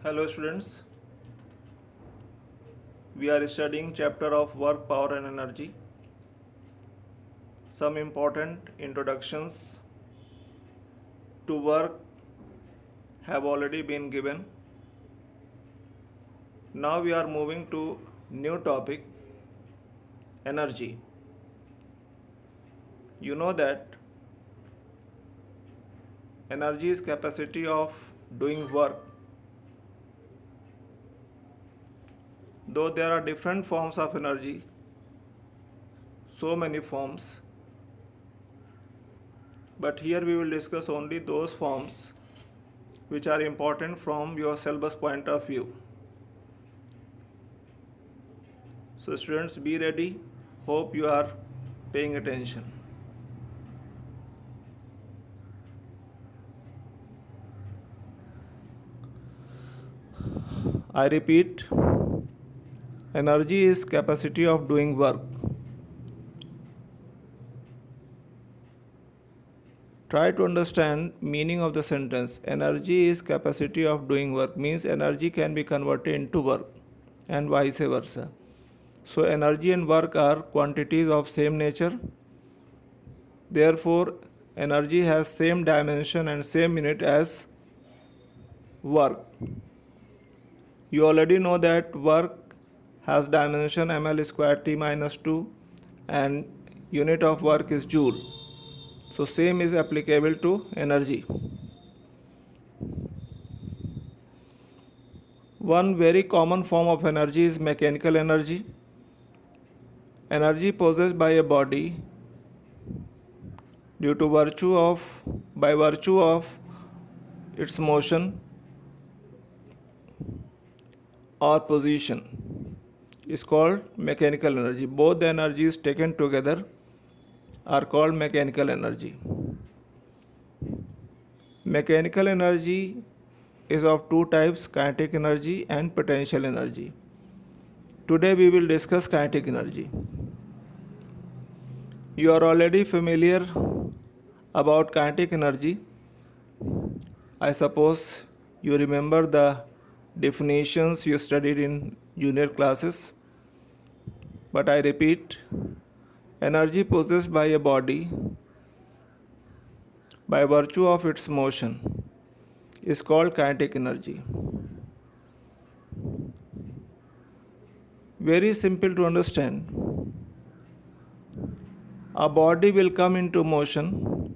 Hello students, we are studying chapter of work, power and energy. Some important introductions to work have already been given. Now we are moving to new topic, energy. You know that energy is capacity of doing work. Though there are different forms of energy, so many forms, but here we will discuss only those forms which are important from your syllabus point of view. So students, be ready. Hope you are paying attention. I repeat, energy is capacity of doing work. Try to understand meaning of the sentence. Energy is capacity of doing work means energy can be converted into work and vice versa. So energy and work are quantities of same nature. Therefore, energy has same dimension and same unit as work. You already know that work has dimension ml square t minus 2 and unit of work is joule. So same is applicable to energy. One very common form of energy is mechanical energy. Energy possessed by a body due to by virtue of its motion or position is called mechanical energy. Both the energies taken together are called mechanical energy. Mechanical energy is of two types, kinetic energy and potential energy. Today we will discuss kinetic energy. You are already familiar about kinetic energy. I suppose you remember the definitions you studied in junior classes. But I repeat, energy possessed by a body by virtue of its motion is called kinetic energy. Very simple to understand. A body will come into motion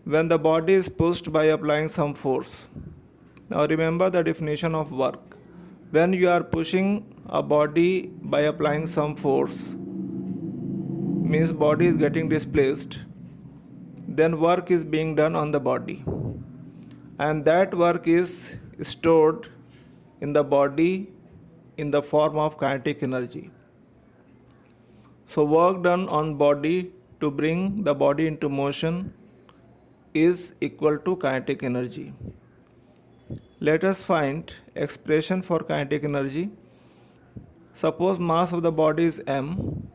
when the body is pushed by applying some force. Now remember the definition of work. When you are pushing a body by applying some force, means body is getting displaced, then work is being done on the body. And that work is stored in the body in the form of kinetic energy. So work done on body to bring the body into motion is equal to kinetic energy. Let us find expression for kinetic energy. Suppose mass of the body is m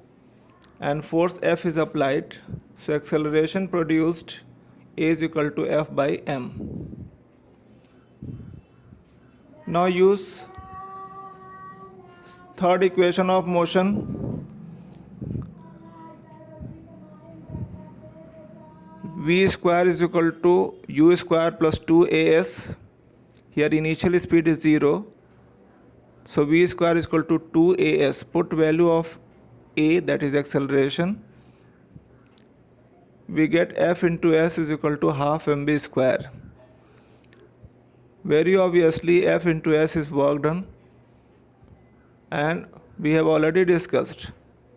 and force F is applied, so acceleration produced is equal to F by m. Now use third equation of motion. V square is equal to u square plus 2as. Here initial speed is 0. So v square is equal to 2as. Put value of a, that is acceleration. We get F into s is equal to half mv square. Very obviously F into s is work done. And we have already discussed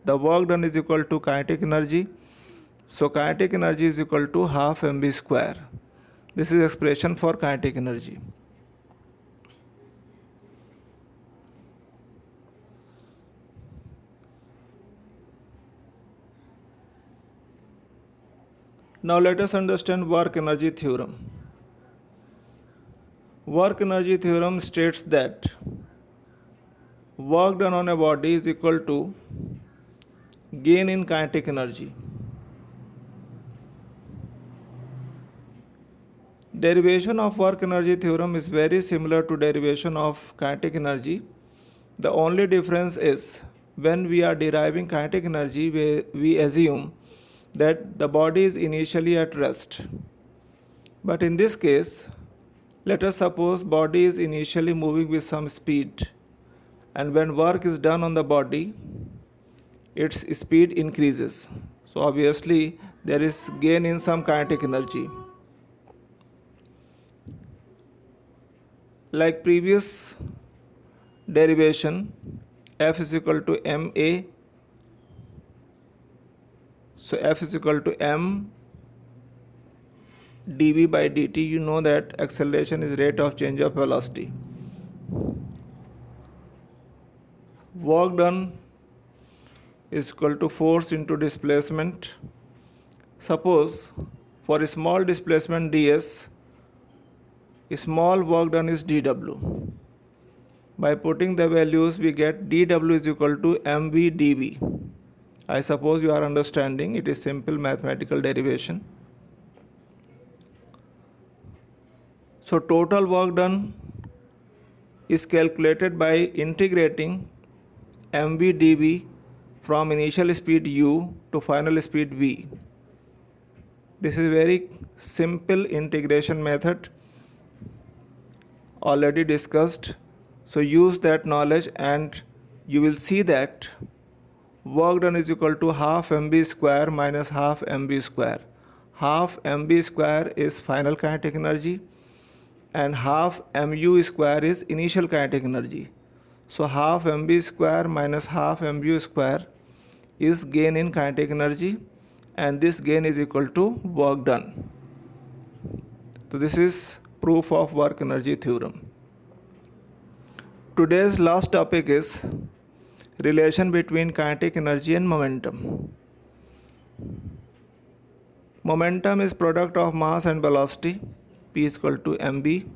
the work done is equal to kinetic energy. So kinetic energy is equal to half mv square. This is expression for kinetic energy. Now let us understand work energy theorem. Work energy theorem states that work done on a body is equal to gain in kinetic energy. Derivation of work energy theorem is very similar to derivation of kinetic energy. The only difference is when we are deriving kinetic energy, we assume that the body is initially at rest. But in this case, let us suppose body is initially moving with some speed, and when work is done on the body, its speed increases. So obviously there is gain in some kinetic energy. Like previous derivation, F is equal to ma. So F is equal to m dv by dt. You know that acceleration is rate of change of velocity. Work done is equal to force into displacement. Suppose for a small displacement ds, a small work done is dw. By putting the values, we get dw is equal to mv dv. I suppose you are understanding. It is simple mathematical derivation. So total work done is calculated by integrating mv dv from initial speed u to final speed v. This is a very simple integration method already discussed. So use that knowledge and you will see that work done is equal to half mv square minus half mv square. Half mv square is final kinetic energy and half mu square is initial kinetic energy. So half mv square minus half mu square is gain in kinetic energy, and this gain is equal to work done. So this is proof of work energy theorem. Today's last topic is relation between kinetic energy and momentum. Momentum is product of mass and velocity, P is equal to mv,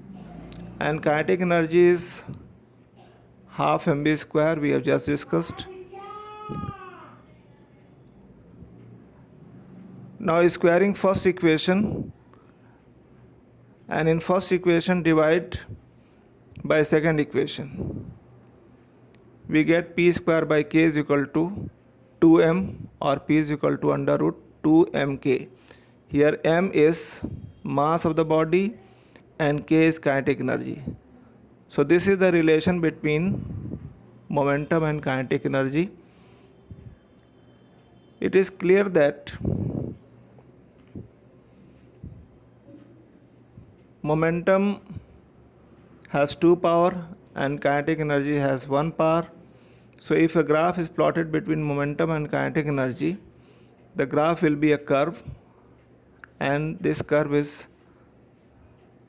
and kinetic energy is half mv square, we have just discussed. Now squaring first equation, and in first equation divide by second equation. We get p square by k is equal to 2m, or p is equal to under root 2mk. Here m is mass of the body and k is kinetic energy. So this is the relation between momentum and kinetic energy. It is clear that momentum has 2 power and kinetic energy has 1 power. So if a graph is plotted between momentum and kinetic energy, the graph will be a curve, and this curve is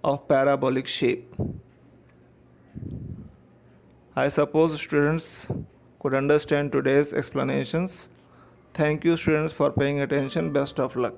of parabolic shape. I suppose students could understand today's explanations. Thank you students for paying attention. Best of luck.